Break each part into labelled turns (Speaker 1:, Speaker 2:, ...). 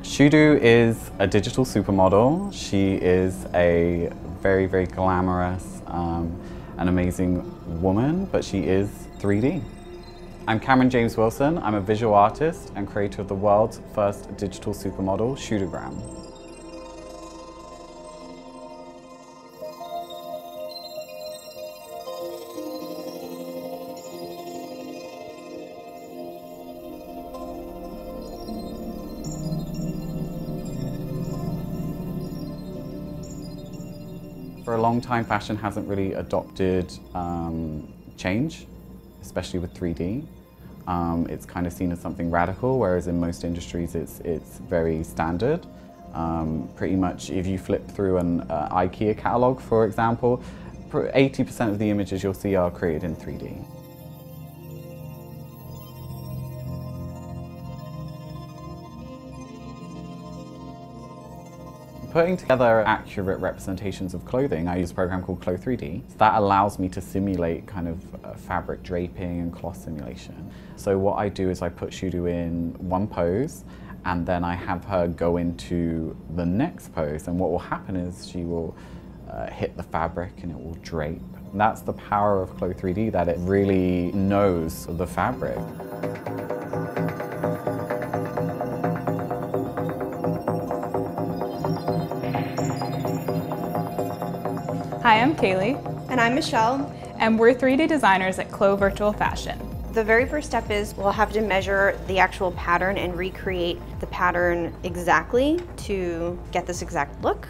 Speaker 1: Shudu is a digital supermodel. She is a very, very glamorous and amazing woman, but she is 3D. I'm Cameron James Wilson. I'm a visual artist and creator of the world's first digital supermodel, Shudugram. For a long time, fashion hasn't really adopted change, especially with 3D. It's kind of seen as something radical, whereas in most industries it's very standard. Pretty much if you flip through an IKEA catalog, for example, 80% of the images you'll see are created in 3D. Putting together accurate representations of clothing, I use a program called Clo3D. That allows me to simulate kind of fabric draping and cloth simulation. So what I do is I put Shudu in one pose, and then I have her go into the next pose, and what will happen is she will hit the fabric and it will drape. And that's the power of Clo3D, that it really knows the fabric.
Speaker 2: Hi, I'm Kaylee.
Speaker 3: And I'm Michelle.
Speaker 2: And we're 3D designers at Clo Virtual Fashion.
Speaker 3: The very first step is we'll have to measure the actual pattern and recreate the pattern exactly to get this exact look.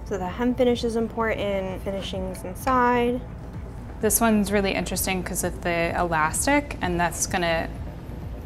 Speaker 3: So the hem finish is important, finishings inside.
Speaker 2: This one's really interesting because of the elastic, and that's going to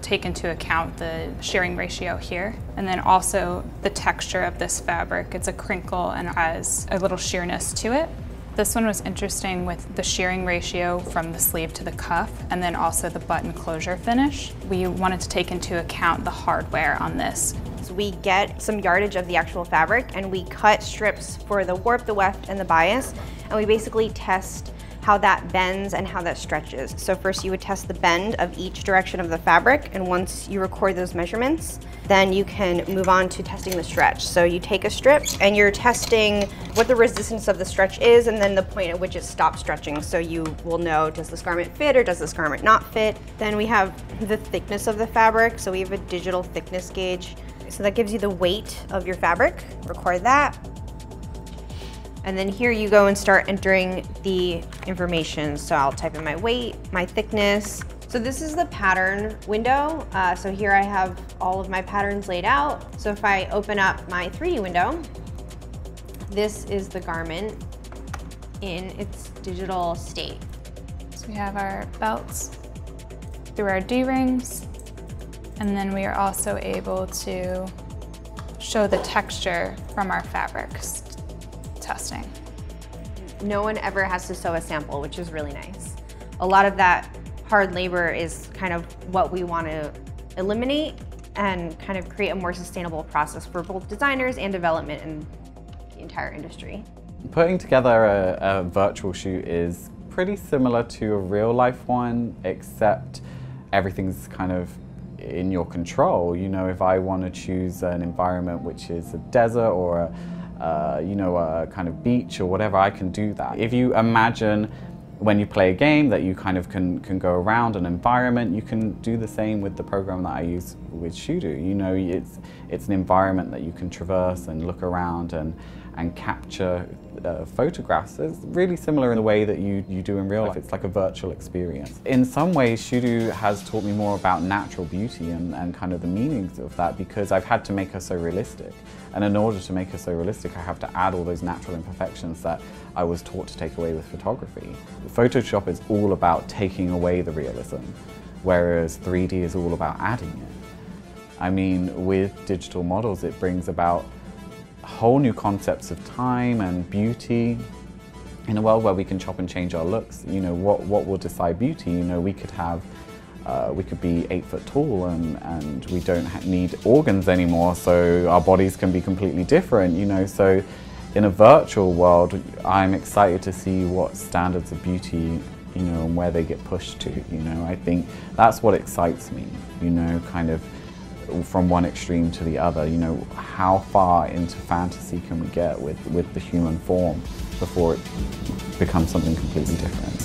Speaker 2: take into account the shearing ratio here. And then also the texture of this fabric. It's a crinkle and has a little sheerness to it. This one was interesting with the shearing ratio from the sleeve to the cuff, and then also the button closure finish. We wanted to take into account the hardware on this.
Speaker 3: So we get some yardage of the actual fabric and we cut strips for the warp, the weft, and the bias, and we basically test how that bends and how that stretches. So first you would test the bend of each direction of the fabric, and once you record those measurements, then you can move on to testing the stretch. So you take a strip and you're testing what the resistance of the stretch is and then the point at which it stops stretching. So you will know, does this garment fit or does this garment not fit? Then we have the thickness of the fabric. So we have a digital thickness gauge. So that gives you the weight of your fabric. Record that. And then here you go and start entering the information. So I'll type in my weight, my thickness. So this is the pattern window. So here I have all of my patterns laid out. So if I open up my 3D window, this is the garment in its digital state.
Speaker 2: So we have our belts through our D-rings, and then we are also able to show the texture from our fabrics testing.
Speaker 3: No one ever has to sew a sample, which is really nice. A lot of that hard labor is kind of what we want to eliminate and kind of create a more sustainable process for both designers and development in the entire industry.
Speaker 1: Putting together a virtual shoot is pretty similar to a real life one, except everything's kind of in your control. You know, if I want to choose an environment which is a desert or a kind of beach or whatever, I can do that. If you imagine when you play a game that you kind of can go around an environment, you can do the same with the program that I use with Shudu. You know, it's an environment that you can traverse and look around and capture photographs. It's really similar in the way that you do in real life. It's like a virtual experience. In some ways, Shudu has taught me more about natural beauty and kind of the meanings of that, because I've had to make her so realistic. And in order to make her so realistic, I have to add all those natural imperfections that I was taught to take away with photography. Photoshop is all about taking away the realism, whereas 3D is all about adding it. I mean, with digital models, it brings about whole new concepts of time and beauty. In a world where we can chop and change our looks, you know, what will decide beauty? You know, we could be 8 foot tall and we don't need organs anymore, so our bodies can be completely different, you know. So in a virtual world, I'm excited to see what standards of beauty, you know, and where they get pushed to, you know. I think that's what excites me, you know, kind of from one extreme to the other. You know, how far into fantasy can we get with the human form before it becomes something completely different?